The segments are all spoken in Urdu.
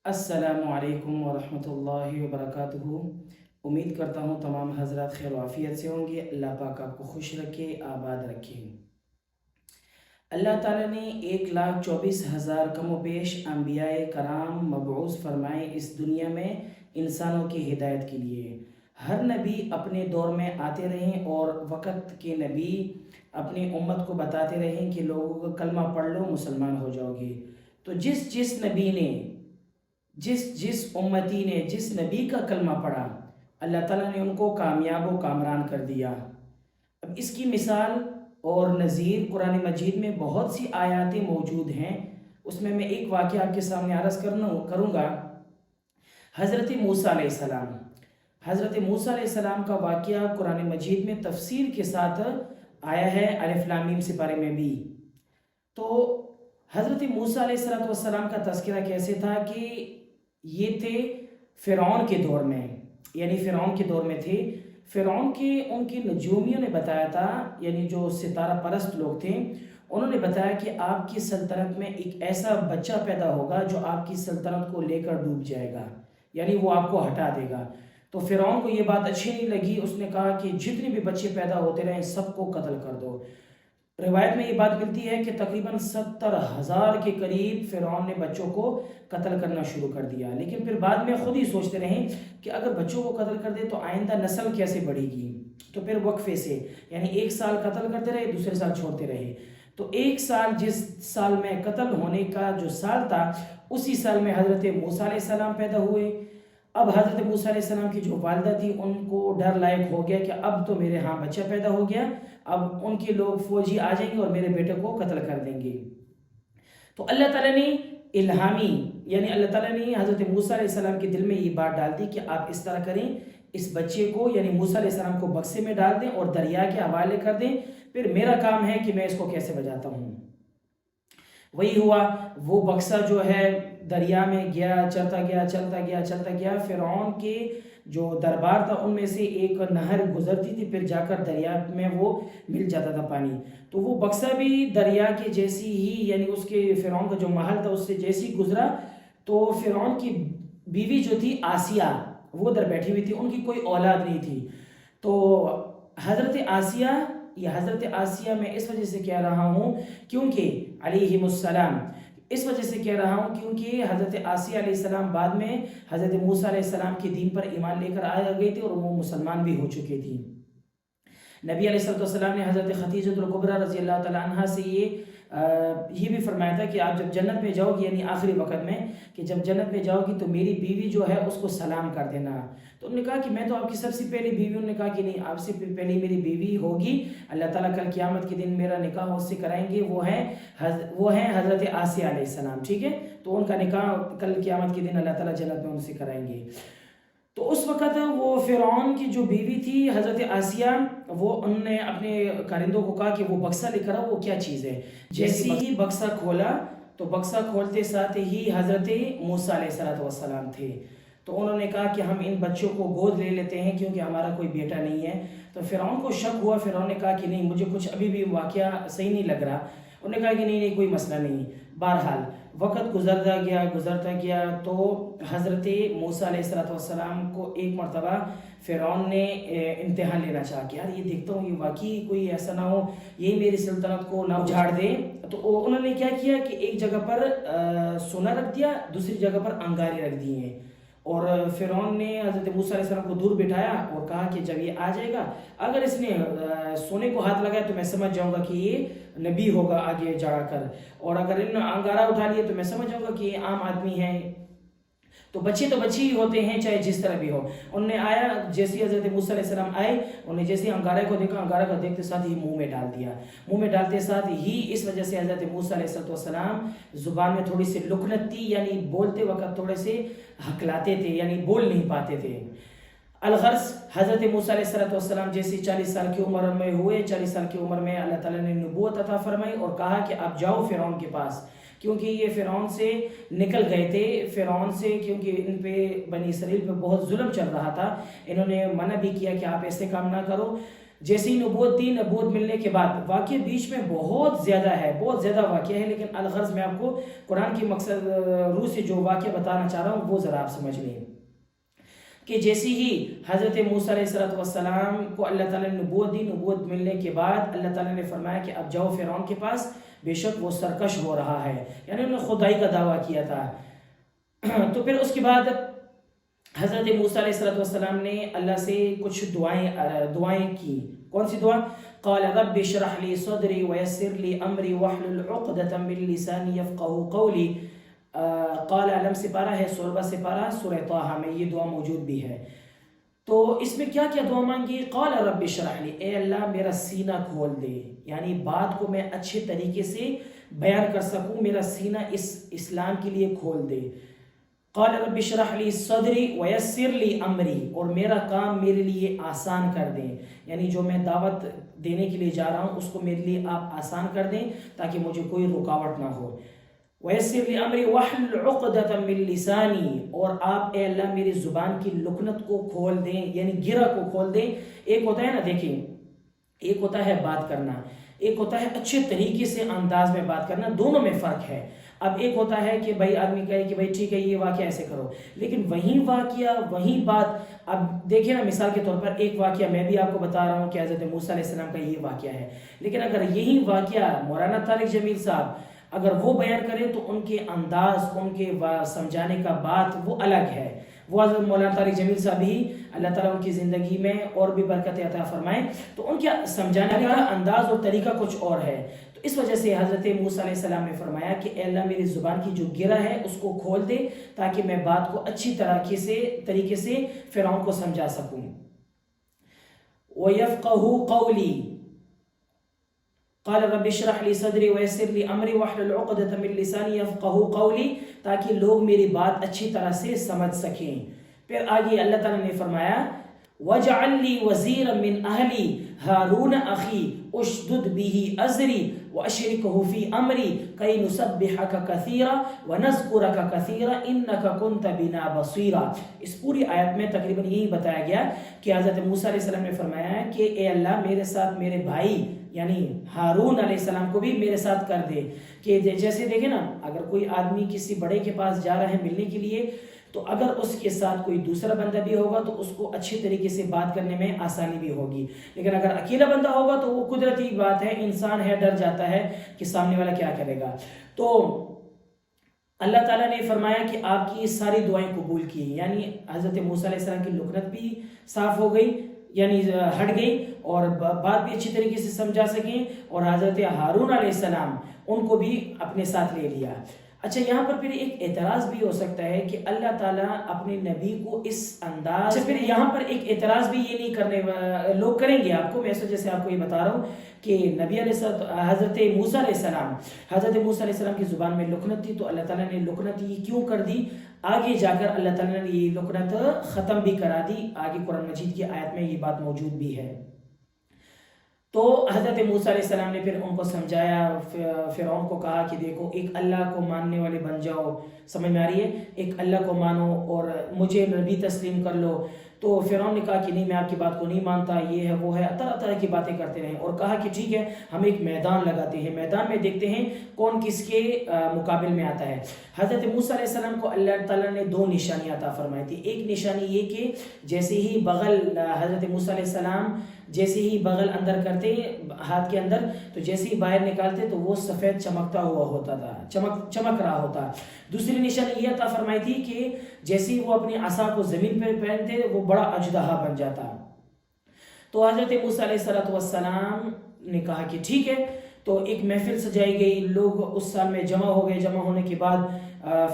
السلام علیکم ورحمۃ اللہ وبرکاتہ۔ امید کرتا ہوں تمام حضرات خیر و عافیت سے ہوں گے۔ اللہ پاک آپ کو خوش رکھے، آباد رکھے۔ اللہ تعالیٰ نے 1,24,000 کم و بیش انبیاء کرام مبعوث فرمائے اس دنیا میں انسانوں کی ہدایت کے لیے۔ ہر نبی اپنے دور میں آتے رہیں اور وقت کے نبی اپنی امت کو بتاتے رہیں کہ لوگوں کو کلمہ پڑھ لو، مسلمان ہو جاؤ گے۔ تو جس نبی نے جس امتی نے جس نبی کا کلمہ پڑھا، اللہ تعالیٰ نے ان کو کامیاب و کامران کر دیا۔ اب اس کی مثال اور نظیر قرآن مجید میں بہت سی آیاتیں موجود ہیں۔ اس میں ایک واقعہ آپ کے سامنے عرض کروں گا۔ حضرت موسیٰ علیہ السلام حضرت موسیٰ علیہ السلام کا واقعہ قرآن مجید میں تفسیر کے ساتھ آیا ہے، الف لام میم سپارے میں بھی۔ تو حضرت موسیٰ علیہ السلام کا تذکرہ کیسے تھا کہ یہ تھے فرعون کے دور میں، یعنی فرعون کے دور میں تھے۔ فرعون کے ان کے نجومیوں نے بتایا تھا، یعنی جو ستارہ پرست لوگ تھے، انہوں نے بتایا کہ آپ کی سلطنت میں ایک ایسا بچہ پیدا ہوگا جو آپ کی سلطنت کو لے کر ڈوب جائے گا، یعنی وہ آپ کو ہٹا دے گا۔ تو فرعون کو یہ بات اچھی نہیں لگی، اس نے کہا کہ جتنے بھی بچے پیدا ہوتے رہیں سب کو قتل کر دو۔ روایت میں یہ بات ملتی ہے کہ تقریباً 70,000 کے قریب فرعون نے بچوں کو قتل کرنا شروع کر دیا، لیکن پھر بعد میں خود ہی سوچتے رہیں کہ اگر بچوں کو قتل کر دے تو آئندہ نسل کیسے بڑھے گی۔ تو پھر وقفے سے، یعنی ایک سال قتل کرتے رہے، دوسرے سال چھوڑتے رہے۔ تو ایک سال، جس سال میں قتل ہونے کا جو سال تھا، اسی سال میں حضرت موسیٰ علیہ السلام پیدا ہوئے۔ اب حضرت موسیٰ علیہ السلام کی جو والدہ تھی، ان کو ڈر لائق ہو گیا کہ اب تو میرے ہاں بچہ پیدا ہو گیا، اب ان کے لوگ فوجی آ جائیں گے اور میرے بیٹے کو قتل کر دیں گے۔ تو اللہ تعالیٰ نے یعنی اللہ تعالیٰ نے حضرت موسیٰ علیہ السلام کے دل میں یہ بات ڈال دی کہ آپ اس طرح کریں، اس بچے کو یعنی موسیٰ علیہ السلام کو بکسے میں ڈال دیں اور دریا کے حوالے کر دیں، پھر میرا کام ہے کہ میں اس کو کیسے بجاتا ہوں۔ وہی ہوا، وہ بکسا جو ہے دریا میں گیا، چلتا گیا۔ فرعون کے جو دربار تھا ان میں سے ایک نہر گزرتی تھی، پھر جا کر دریا میں وہ مل جاتا تھا پانی۔ تو وہ بکسا بھی دریا کے جیسی ہی، یعنی اس کے فرعون کا جو محل تھا اس سے جیسی گزرا، تو فرعون کی بیوی جو تھی آسیہ، وہ ادھر بیٹھی ہوئی تھی، ان کی کوئی اولاد نہیں تھی۔ تو حضرت آسیہ میں اس وجہ سے کہہ رہا ہوں کیونکہ علیہم السلام، اس وجہ سے کہہ رہا ہوں کیونکہ حضرت آسیہ علیہ السلام بعد میں حضرت موسیٰ علیہ السلام کے دین پر ایمان لے کر آ گئی تھی اور وہ مسلمان بھی ہو چکے تھی۔ نبی علیہ السلام نے حضرت خدیجہ الکبریٰ رضی اللہ تعالیٰ عنہ سے یہ بھی فرمایا تھا کہ آپ جب جنت میں جاؤ گی، یعنی آخری وقت میں، کہ جب جنت میں جاؤ گی تو میری بیوی جو ہے اس کو سلام کر دینا۔ تو انہوں نے کہا کہ میں تو آپ کی سب سے پہلی بیوی ہوں۔ انہوں نے کہا کہ نہیں، آپ سے پہلی میری بیوی ہوگی، اللہ تعالیٰ کل قیامت کے دن میرا نکاح اس سے کرائیں گے، وہ ہیں حضرت آسیہ علیہ السلام، ٹھیک ہے؟ تو ان کا نکاح کل قیامت کے دن اللہ تعالیٰ جنت میں ان سے کرائیں گے۔ تو اس وقت وہ فرعون کی جو بیوی تھی حضرت آسیہ، انہوں نے اپنے کارندوں کو کہا کہ وہ بکسا لے کر آؤ، وہ کیا چیز ہے۔ جیسے ہی بکسا کھولا تو بکسا کھولتے ساتھ ہی حضرت موسیٰ علیہ السلام تھے۔ تو انہوں نے کہا کہ ہم ان بچوں کو گود لے لیتے ہیں کیونکہ ہمارا کوئی بیٹا نہیں ہے۔ تو فرعون کو شک ہوا، فرعون نے کہا کہ نہیں، مجھے کچھ ابھی بھی واقعہ صحیح نہیں لگ رہا۔ انہوں نے کہا کہ نہیں کوئی مسئلہ نہیں۔ بہرحال وقت گزرتا گیا تو حضرت موسیٰ علیہ السلام کو ایک مرتبہ فرعون نے امتحان لینا چاہا کہ یار یہ دیکھتا ہوں یہ واقعی کوئی ایسا نہ ہو یہ میری سلطنت کو نہ اجاڑ دے۔ تو انہوں نے کیا کیا کہ ایک جگہ پر سونا رکھ دیا، دوسری جگہ پر انگارے رکھ دیے ہیں، اور فرعون نے حضرت موسیٰ علیہ السلام کو دور بٹھایا اور کہا کہ جب یہ آ جائے گا، اگر اس نے سونے کو ہاتھ لگایا تو میں سمجھ جاؤں گا کہ یہ نبی ہوگا آگے جا کر، اور اگر ان انگارہ اٹھا لیا تو میں سمجھ جاؤں گا کہ یہ عام آدمی ہے۔ تو بچے ہی ہوتے ہیں چاہے جس طرح بھی ہو۔ انہوں نے آیا، جیسے حضرت موسیٰ علیہ السلام آئے، انہوں نے جیسے انگارے کو دیکھا، انگارے کو دیکھتے ساتھ ہی منہ میں ڈال دیا۔ منہ میں ڈالتے ساتھ ہی اس وجہ سے حضرت موسیٰ علیہ السلام زبان میں تھوڑی سی لکنت تھی، یعنی بولتے وقت تھوڑے سے ہکلاتے تھے، یعنی بول نہیں پاتے تھے۔ الغرض حضرت موسیٰ علیہ السلام جیسے 40 سال کی عمر میں ہوئے، 40 سال کی عمر میں اللہ تعالیٰ نے نبوت عطا فرمائی اور کہا کہ آپ جاؤ فرعون کے پاس، کیونکہ یہ فرعون سے نکل گئے تھے، فرعون سے، کیونکہ ان پہ بنی اسرائیل پہ بہت ظلم چل رہا تھا۔ انہوں نے منع بھی کیا کہ آپ ایسے کام نہ کرو۔ جیسے ہی نبوت دی، نبوت ملنے کے بعد واقعہ بیچ میں بہت زیادہ ہے، بہت زیادہ واقعہ ہے، لیکن الغرض میں آپ کو قرآن کی مقصد روح سے جو واقعہ بتانا چاہ رہا ہوں وہ ذرا آپ سمجھ لیں کہ جیسے ہی حضرت موسیٰ علیہ السلام کو اللہ تعالیٰ نے نبوت دی، نبوت ملنے کے بعد اللہ تعالیٰ نے فرمایا کہ اب جاؤ فرعون کے پاس، بے شک وہ سرکش ہو رہا ہے، یعنی انہوں نے خدائی کا دعویٰ کیا تھا۔ تو پھر اس کے بعد حضرت موسیٰ علیہ السلام نے اللہ سے کچھ دعائیں کی۔ کون سی دعا؟ قال رب اشرح لی صدری ویسر لی امری واحلل عقدۃ من لسانی یفقہوا قولی۔ قال علم سے پارہ ہے، سورہ سے پارہ سورہ طٰہٰ میں یہ دعا موجود بھی ہے۔ تو اس میں کیا کیا دعا مانگی؟ قال رب اشرح لی، اے اللہ میرا سینہ کھول دے، یعنی بات کو میں اچھے طریقے سے بیان کر سکوں، میرا سینہ اس اسلام کے لیے کھول دے۔ قال رب اشرح لی صدری ویسر لی امری، اور میرا کام میرے لیے آسان کر دیں، یعنی جو میں دعوت دینے کے لیے جا رہا ہوں اس کو میرے لیے آپ آسان کر دیں تاکہ مجھے کوئی رکاوٹ نہ ہو۔ وَيَسِّرْ لِأَمْرِي وَاحْلُلْ عُقْدَةً مِّن لِّسَانِي، اور آپ اے اللہ میری زبان کی لکنت کو کھول دیں، یعنی گرہ کو کھول دیں۔ ایک ہوتا ہے نا، دیکھیں، ایک ہوتا ہے بات کرنا، ایک ہوتا ہے اچھے طریقے سے انداز میں بات کرنا، دونوں میں فرق ہے۔ اب ایک ہوتا ہے کہ بھائی آدمی کہے کہ بھائی ٹھیک ہے یہ واقعہ ایسے کرو، لیکن وہی واقعہ وہی بات، اب دیکھیں نا مثال کے طور پر ایک واقعہ میں بھی آپ کو بتا رہا ہوں کہ حضرت موسیٰ علیہ السلام کا یہ واقعہ ہے، لیکن اگر یہی واقعہ مولانا طارق جمیل صاحب اگر وہ بیان کریں تو ان کے انداز، ان کے سمجھانے کا بات وہ الگ ہے۔ وہ حضرت مولانا طارق جمیل صاحب ہی اللہ تعالیٰ ان کی زندگی میں اور بھی برکت عطا فرمائے، تو ان کے سمجھانے کا انداز اور طریقہ کچھ اور ہے۔ تو اس وجہ سے حضرت موسیٰ علیہ السلام نے فرمایا کہ اے اللہ میری زبان کی جو گرہ ہے اس کو کھول دے تاکہ میں بات کو اچھی طریقے سے فرعون کو سمجھا سکوں۔ وَيَفْقَهُ قَوْلِي، قال رب اشرح لی صدری ویسر لی امری واحلل عقدۃ من لسانی یفقہوا قولی، تاکہ لوگ میری بات اچھی طرح سے سمجھ سکیں۔ پھر آگے اللہ تعالیٰ نے فرمایا وَاجْعَلْ لِي وَزِيرًا مِّنْ أَهْلِي هَارُونَ أَخِي أُشْدُدْ بِهِ أَزْرِي وَأَشْرِكْهُ فِي أَمْرِي كَيْ نُسَبِّحَكَ كَثِيرًا وَنَذْكُرَكَ كَثِيرًا إِنَّكَ كُنْتَ بِنَا بَصِيرًا۔ اس پوری آیت میں تقریباً یہی بتایا گیا کہ حضرت موسیٰ علیہ السلام نے فرمایا کہ اے اللہ میرے ساتھ میرے بھائی یعنی ہارون علیہ السلام کو بھی میرے ساتھ کر دے، کہ جیسے دیکھیں نا اگر کوئی آدمی کسی بڑے کے پاس جا رہا ہے ملنے کے لیے، تو اگر اس کے ساتھ کوئی دوسرا بندہ بھی ہوگا تو اس کو اچھی طریقے سے بات کرنے میں آسانی بھی ہوگی، لیکن اگر اکیلا بندہ ہوگا تو وہ قدرتی بات ہے، انسان ہے ڈر جاتا ہے کہ سامنے والا کیا کرے گا۔ تو اللہ تعالیٰ نے فرمایا کہ آپ کی ساری دعائیں قبول کی، یعنی حضرت موسیٰ علیہ السلام کی لکنت بھی صاف ہو گئی، یعنی ہٹ گئی، اور بات بھی اچھی طریقے سے سمجھا سکیں، اور حضرت ہارون علیہ السلام ان کو بھی اپنے ساتھ لے لیا۔ اچھا یہاں پر پھر ایک اعتراض بھی ہو سکتا ہے کہ اللہ تعالیٰ اپنے نبی کو اس انداز، پھر یہاں پر ایک اعتراض بھی یہ نہیں کرنے لوگ کریں گے آپ کو، میں اس وجہ سے آپ کو یہ بتا رہا ہوں کہ نبی علیہ حضرت موسیٰ علیہ السلام کی زبان میں لکنت تھی، تو اللہ تعالیٰ نے لکنت یہ کیوں کر دی؟ آگے جا کر اللہ تعالیٰ نے یہ لکنت ختم بھی کرا دی، آگے قرآن مجید کی آیت میں یہ بات موجود بھی ہے۔ تو حضرت موسیٰ علیہ السلام نے پھر ان کو سمجھایا، فرعون کو کہا کہ دیکھو ایک اللہ کو ماننے والے بن جاؤ، سمجھ میں آ رہی ہے، ایک اللہ کو مانو اور مجھے نبی تسلیم کر لو۔ تو فرعون نے کہا کہ نہیں میں آپ کی بات کو نہیں مانتا، یہ ہے وہ ہے، طرح طرح کی باتیں کرتے رہے، اور کہا کہ ٹھیک ہے ہم ایک میدان لگاتے ہیں، میدان میں دیکھتے ہیں کون کس کے مقابل میں آتا ہے۔ حضرت موسیٰ علیہ السلام کو اللہ تعالیٰ نے دو نشانیاں عطا فرمائی تھی۔ ایک نشانی یہ کہ جیسے ہی بغل حضرت موسیٰ علیہ السلام جیسے ہی بغل اندر کرتے ہاتھ کے اندر، تو جیسے ہی باہر نکالتے تو وہ سفید چمکتا ہوا ہوتا تھا، چمک رہا ہوتا۔ دوسری نشانی یہ عطا فرمائی تھی کہ جیسے ہی وہ اپنی عصا کو زمین پر پہنتے وہ بڑا اژدہا بن جاتا۔ تو حضرت موسیٰ علیہ السلام نے کہا کہ ٹھیک ہے، تو ایک محفل سجائی گئی، لوگ اس سال میں جمع ہو گئے۔ جمع ہونے کے بعد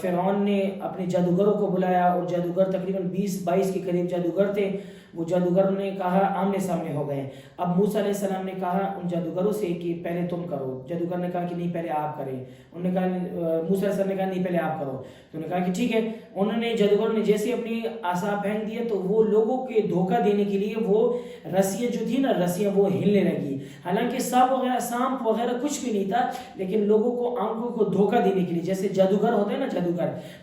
فرعون نے اپنے جادوگروں کو بلایا، اور جادوگر تقریباً 20-22 کے قریب جادوگر تھے۔ وہ جادوگروں نے کہا آمنے سامنے ہو گئے۔ اب موسیٰ علیہ السلام نے کہا ان جادوگروں سے کہ پہلے تم کرو۔ جادوگر نے کہا کہ نہیں پہلے آپ کریں۔ انہوں نے کہا موسیٰ علیہ السلام نے کہا نہیں پہلے آپ کرو۔ تو انہوں نے کہا کہ ٹھیک ہے۔ انہوں نے جادوگروں نے جیسے اپنی عصا پھینک دیا تو وہ لوگوں کے دھوکہ دینے کے لیے وہ رسیاں جو تھی نا، رسیاں وہ ہلنے لگی، حالانکہ سانپ وغیرہ کچھ بھی نہیں تھا، لیکن لوگوں کو آنکھوں کو دھوکہ دینے کے لیے، جیسے جادوگر ہوتے ہیں نا،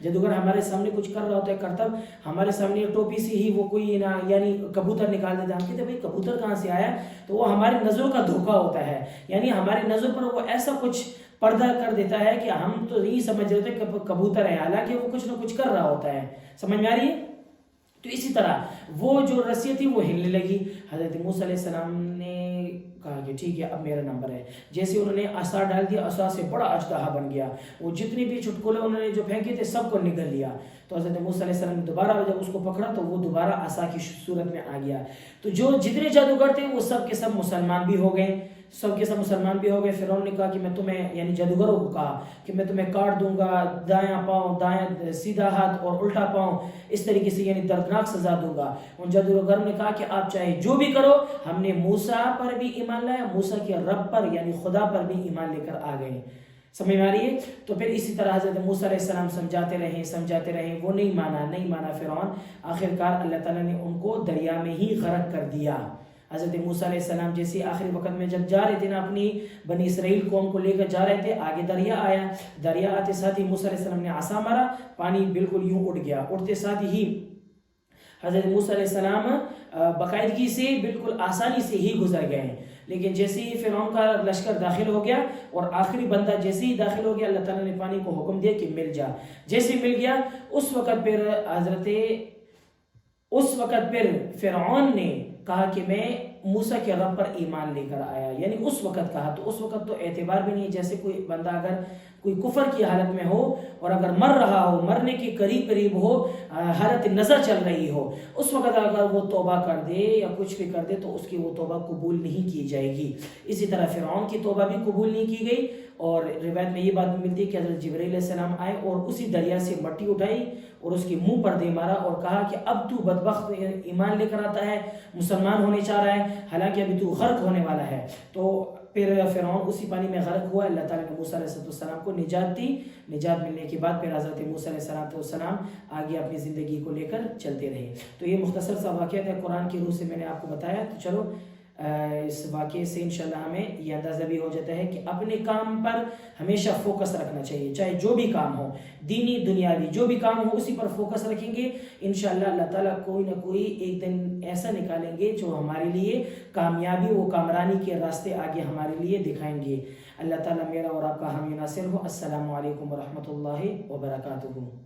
جادوگر ہمارے سامنے کچھ کر رہا ہوتا ہے کرتب، ہمارے سامنے ٹوپی سے ہی وہ کوئی یعنی کبوتر نکال دیتا ہے، ہم کہتے ہیں بھائی کبوتر کہاں سے آیا، تو وہ ہماری نظروں کا دھوکہ ہوتا ہے، یعنی ہماری نظر پر وہ ایسا کچھ پردہ کر دیتا ہے کہ ہم تو یہی سمجھ رہے تھے کہ کبوتر ہے، حالانکہ وہ کچھ نہ کچھ کر رہا ہوتا ہے. سمجھ میں آ رہی ہے؟ تو اسی طرح وہ جو رسی تھی وہ ہلنے لگی. حضرت موسیٰ علیہ السلام نے کہا کہ ٹھیک ہے اب میرا نمبر ہے. جیسے انہوں نے عصا ڈال دیا، عصا سے بڑا اژدہا بن گیا، وہ جتنی بھی چٹکلے انہوں نے جو پھینکے تھے سب کو نگل لیا. تو حضرت موسیٰ علیہ السلام نے دوبارہ جب اس کو پکڑا تو وہ دوبارہ عصا کی صورت میں آ گیا. تو جو جتنے جادوگر تھے وہ سب کے سب مسلمان بھی ہو گئے، سب کے سب مسلمان بھی ہو گئے. فرعون نے کہا کہ میں تمہیں، یعنی جادوگروں کو کہا کہ میں تمہیں کاٹ دوں گا، دایاں پاؤں، دایاں سیدھا ہاتھ اور الٹا پاؤں، اس طریقے سے یعنی دردناک سزا دوں گا. ان جادوگروں نے کہا کہ آپ چاہے جو بھی کرو، ہم نے موسیٰ پر بھی ایمان لایا، موسیٰ کے رب پر یعنی خدا پر بھی ایمان لے کر آ گئے. سمجھ میں آ رہی ہے؟ تو پھر اسی طرح حضرت موسیٰ علیہ السلام سمجھاتے رہے، وہ نہیں مانا فرعون. آخرکار اللہ تعالیٰ نے ان کو دریا میں ہی غرق کر دیا. حضرت موسیٰ علیہ السلام جیسے آخری وقت میں جب جا رہے تھے نا، اپنی بنی اسرائیل قوم کو لے کر جا رہے تھے، آگے دریا آیا، دریا آتے ساتھ ہی موسیٰ علیہ السلام نے عصا مارا، پانی بالکل یوں اٹھ گیا. اٹھتے ساتھ ہی حضرت موسیٰ علیہ السلام باقاعدگی سے بالکل آسانی سے ہی گزر گئے. لیکن جیسے ہی فرعون کا لشکر داخل ہو گیا اور آخری بندہ جیسے ہی داخل ہو گیا، اللہ تعالیٰ نے پانی کو حکم دیا کہ مل جا. جیسے مل گیا اس وقت پھر فرعون نے کہا کہ میں موسیٰ کے رب پر ایمان لے کر آیا. یعنی اس وقت کہا، تو اس وقت تو اعتبار بھی نہیں. جیسے کوئی بندہ اگر کوئی کفر کی حالت میں ہو اور اگر مر رہا ہو، مرنے کے قریب ہو، حالت نظر چل رہی ہو، اس وقت اگر وہ توبہ کر دے یا کچھ بھی کر دے تو اس کی وہ توبہ قبول نہیں کی جائے گی. اسی طرح فرعون کی توبہ بھی قبول نہیں کی گئی. اور روایت میں یہ بات بھی ملتی ہے کہ حضرت جبرائیل علیہ السلام آئے اور اسی دریا سے مٹی اٹھائی اور اس کے منہ پر دے مارا اور کہا کہ اب تو بدبخت ایمان لے کر آتا ہے، مسلمان ہونے چاہ رہا ہے، حالانکہ ابھی تو غرق ہونے والا ہے. تو پھر فرعون اسی پانی میں غرق ہوا. اللہ تعالیٰ نے موسیٰ علیہ السلام کو نجات دی. نجات ملنے کے بعد پھر حضرت موسیٰ علیہ السلام آگے اپنی زندگی کو لے کر چلتے رہے. تو یہ مختصر سا واقعہ تھا، قرآن کی روح سے میں نے آپ کو بتایا. تو چلو اس واقعے سے انشاءاللہ ہمیں یہ اندازہ بھی ہو جاتا ہے کہ اپنے کام پر ہمیشہ فوکس رکھنا چاہیے، چاہے جو بھی کام ہو، دینی دنیاوی جو بھی کام ہو اسی پر فوکس رکھیں گے. انشاءاللہ اللہ تعالیٰ کوئی نہ کوئی ایک دن ایسا نکالیں گے جو ہمارے لیے کامیابی و کامرانی کے راستے آگے ہمارے لیے دکھائیں گے. اللہ تعالیٰ میرا اور آپ کا حامی ناصر ہو. السلام علیکم ورحمۃ اللہ وبرکاتہ.